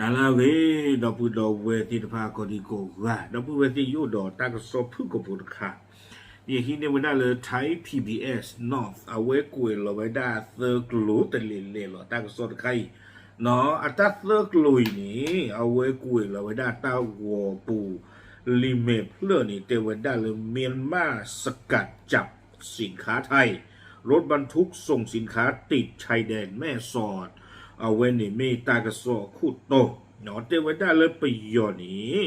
နာလာဝေတော့ဘူးတော့ဝဲတိတဖာကိုဒီကိုကတော့ဘူးဝဲတိယူတော့တာကစောဖုကိုပုတ်ခါဒီဟိနေဝဒါလေထိုင်း PBS North အဝဲကိုလောဝဒါသကလိုတလီလေလောတာကစောတခိုင်နော်အတသကလိုနီအဝဲကိုလောဝဒါတာဝပူลิเมพเลื่อนี่เตวดาเลยเมียนมาสกัดจับสินค้าไทยรถบรรทุกส่งสินค้าติดชายแดนแม่สอดเอาเวนี่เมตากระสอขุดโตเนาะเตวดาเลยไปยอนี่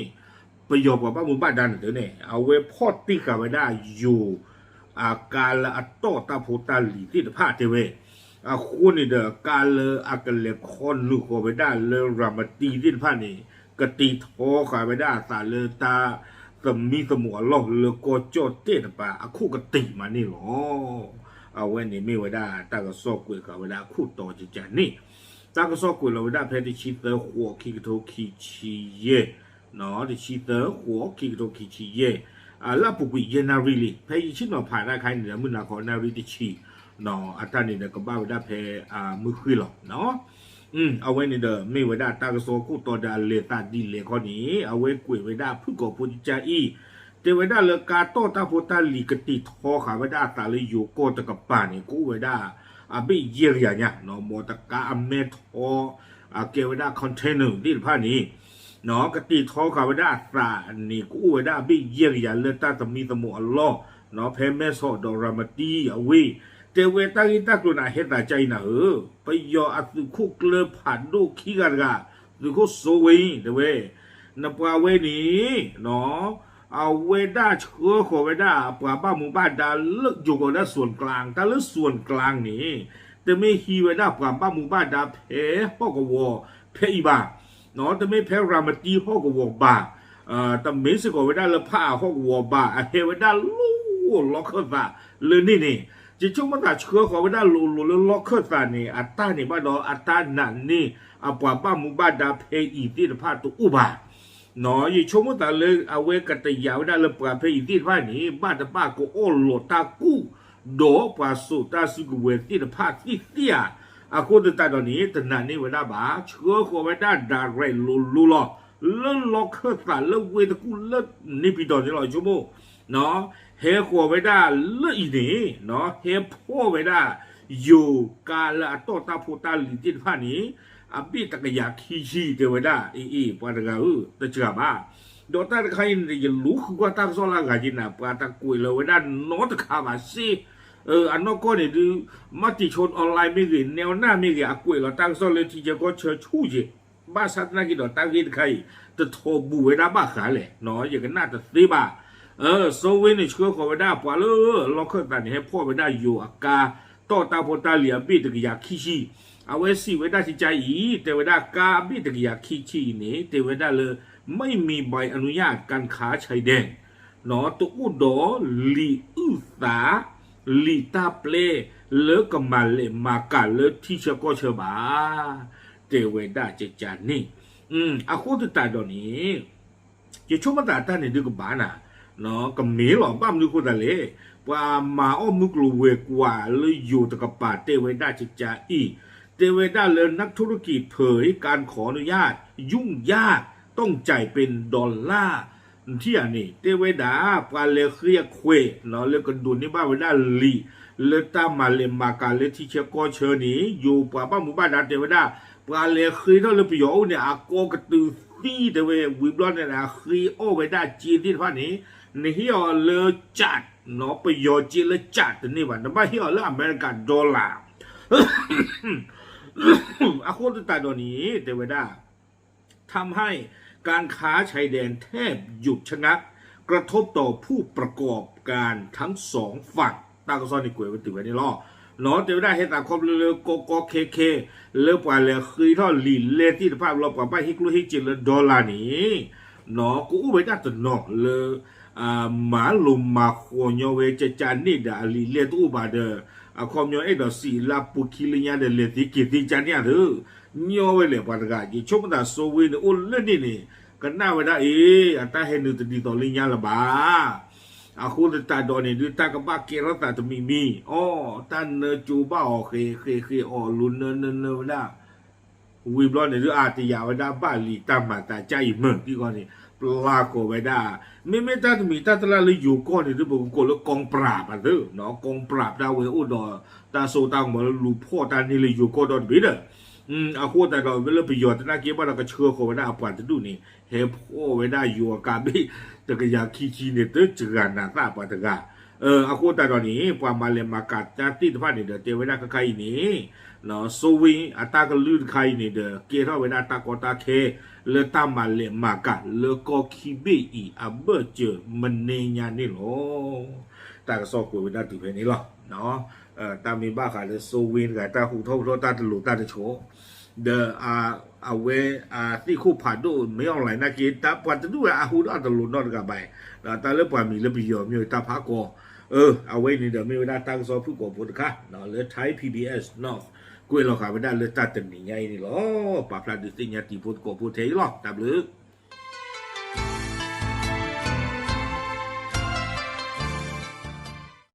ไปยอกับบ้านหมู่บ้านดันเถอะเนี่ยเอาเวพอดติกาเวดาอยู่อาการละอัตโตตาโพตาลีที่ผ้าเทเวอาคุณนี่เด้อการเลยอากาเลคอนลูกเวดาเลยรามาตีที่ผ้านี่กตีทอขาไปได้สาเลตาสมีสมัวลอกเลโกโจเตตปะคู่กติมานี่หรอเอาไว้นี่ไม่ไว้ได้ตากระซอกกุยกับไว้ได้คู่ต่อจริงๆนี่ตากระซอกกุยเราไว้ได้เพดิชิเตอร์หัวคิกโตคิชิเย่เนาะดิชิเตอร์หัวคิกโตคิชิเย่แล้วปุกุยเยนาริลีเพดิชิโนผ่านได้ใครเหนือมือนาคอนาริติชิเนาะอัตตานี่เนี่ยก็บ้าไว้ได้เพมือคุยหรอกเนาะเอาไว้ในเดิมไม่ไว้ได้ตากระโซกู้ตัวดาเลตาดีเลข้อนี้เอาไว้กุยไว้ได้พึ่งก่อพูจิจาอีเตไว้ได้เลกาโตตาโพตาลีกติทอขาไว้ได้ตาเลยอยู่โกตะกับป่านี่กู้ไว้ได้บิเยียร์อย่างเงี้ยเนาะโมตะกาอเมทอเกไว้ได้คอนเทนเนอร์ที่ผ้านี้เนาะกติทอขาไว้ได้สานี่กู้ไว้ได้บิเยียร์อย่างเลตาสมีสมุอลอเนาะเพเมโซดอรามาตีเอาไว้เตเวตากิตากลุนาเฮตาใจนะไปยออัตุคุกเลผ่านดูขี้กันกะดูคุโซเวเตเวนปาเวนี้เนาะเอาเวด้าเชื้อขอเวด้าปาบ้าหมู่บ้านดาเลิกอยู่กับด้าส่วนกลางแต่เลิกส่วนกลางนี่แต่ไม่ฮีเวด้าปาบ้าหมู่บ้านดาเพพ่อกวอเพอีบาเนาะแต่ไม่เพรามาตีพ่อกวอบาแต่ไม่สิกเวด้าเลผ้าพ่อกวอบาเฮเวด้าลูล็อกเข้าซะเลยนี่จิช่วงมันตัดเชื้อของไม่ได้ลุล็อกเคอร์ตานี่อัตตานี่บ้านเราอัตตาหนันนี่อาปว่าบ้านมุบ้านดาเพอีที่ผ้าตัวอุบาเนาะยิ่งช่วงมันตัดเลยเอาไว้กันแต่ยาวได้เลยปว่าเพอีที่ผ้านี่บ้านตาป้าก็โอ้โหลตากู้โดปว่าสุตาสุกเวที่ผ้าที่เตี้ยอากูตัวตาตอนนี้แต่หนันนี่เวลาบ้าเชื้อของไม่ได้ดาไรลุล็อกเลิกล็อกเคอร์ตาเลิกเวตะกู้เลิกนี่ปีดอนนี่ลอยชั่วโมงเนาะเฮขัวไว้ได้เลือดอีนี่เนาะเฮพ่อไว้ได้อยู่กาละโตตาโพตาลิตินผ้านี้บิตะกยาขี้ชีเทวดาปาตะกาตะเจือบ้าโดตาตะใครจะรู้คือว่าตาโซลากาจินะปาตะกุยเลยไว้ได้นอตะขาบาซีอันนอกก็เนี่ยดูมติชนออนไลน์ไม่เห็นแนวหน้าไม่เห็นกุยเราตั้งโซเลยที่จะก็เชิญชู้จีบ้าสัตว์นักกินดอกตั้งกินใครจะโทรบุไว้ได้บ้าขาเลยเนาะอย่างกันน่าจะซีบ้าโซเวนเชื้อของไว้ได้ปว่าล็อกเคอร์ตันให้พ่อไว้ได้อยู่อากาโตตาโพตาเลียบิตกยาขี้ชีเอาไว้สิไว้ได้ที่ใจอีแต่ไว้ได้กาบิตกยาขี้ชีนี่แต่ไว้ได้เลยไม่มีใบอนุญาตการค้าชายแดนเนาะตัวอุดอลีอุสาลีตาเปลเลิกกับมาเลยมากาเลิกที่เชื่อก็เชื่อบาแต่ไว้ได้เจจานี่อาโคตรตาดอนี้จะช่วยมาตาตาเนี่ยดูกับบ้านะเนาะก็มีหรอบ้ามดูคนละเลยว่ามาอ้อมมุกลูเวกว่าเลยอยู่ตะกับป่าเตเวด้าจิจาอีเตเวด้าเลยนักธุรกิจเผยการขออนุญาตยุ่งยากต้องจ่ายเป็นดอลลาร์ที่อันนี้เตเวด้าปาเลเคียเควเนาะเลยกันดุนนี่บ้าเวด้าลีเลตามาเลมากาเลที่เชโกเชนี้อยู่ป่าบ้านหมู่บ้านดาเตเวด้าปาเลเคียเท่าเลยประโยชน์เนี่ยอากกระตือที่เตเววิบลอนเนี่ยนะคีโอเวด้าจีนที่ท่านี้นี่เฮียเลจัดเนาะประโยชน์จีเลจัดนี่วันนั้นไม่เฮียเลอเมริกันดอลลาร์อาโคตรตาตัวนี้เทวดาทำให้การค้าชายแดนแทบหยุดชะงักกระทบต่อผู้ประกอบการทั้งสองฝั่งตากระซอนในกวยวันติวันนี้ล้อเนาะเทวดาเฮตาครบเรือโกโกเคเลือปว่าเลยคือท่อลีเลที่ภาพเราปว่าไปฮิกลุฮิจิเลดอลลาร์นี้เนาะกูอุ้ยได้ตัวเนาะเลยหมาลุมมาขวญเวจจานี่ดาลีเลตูบาเดอคอมโยเอดอสีลาปุคิลิญาเดเลติกิติจานี่เด้อญอเวเลปานกาจิชมตาโซเวเนอุลนี่กันน่าเวดาอัตตาเฮนุตดีตอลิญาละบาอาคูตาดอนี่ดูตากะบาเกรตาตมีตันเนจูบ้าโอเคลุนเนวดา วีบล้อเนี่ยหรืออาติยาไว้ได้บ้านลีตามมาตาใจเมืองที่ก่อนนี่ปลาโกไว้ได้ไม่ตาตมีตาตละเลยอยู่ก่อนนี่หรือบอกกูแล้วกองปราบอ่ะเด้อเนาะกองปราบดาวเวอุดอตาโซตังมาลูพ่อตานี่เลยอยู่ก่อนดอนบิดอาโคแต่เราไม่เลิกประโยชน์นะเกี่ยวกับเราก็เชื่อเขาไว้ได้อาปันจะดูนี่เฮพ่อไว้ได้อยู่อาการไม่แต่ก็อยากขี้เนี่ยเด้อเจอกันนะตาปัตตกาอาโคแต่ตอนนี้ความมาเลมากัดจะติดพันเนี่ยเด้อเตไว้ได้ก็ใครนี่เนาะโซวิอัตาก็ลื่นใครนี่เด้อเกี่ยวกับไว้ได้ตากอตาเคเลตามาเลมากัดเลก็ขี้เบี้ยอับเบอเจอมันเนียนี่หรอตาก็สอบกูไว้ได้ถึงเพลนี้หรอเนาะตามีบ้าขาเลยโซวินกับตาหูท่อตาตลุตาจะโชเดอาเวที่คู่ผ่านดูไม่เอาไหลนะกินตาปันจะดูอาหูอันตลุนนอนกับไปตาเลือกปามีเลือกไปยอมมีตาพักกอเอาไว้นี่เดี๋ยวไม่ได้ตั้งซอผู้ก่อผลค่ะเนาะเลยใช้ PBS เนาะกูเราขายไม่ได้เลยตัดแต่หนีไงนี่หรอปากพลาดดิสิญญาติพูดก่อพูดเทหรอกตามเลย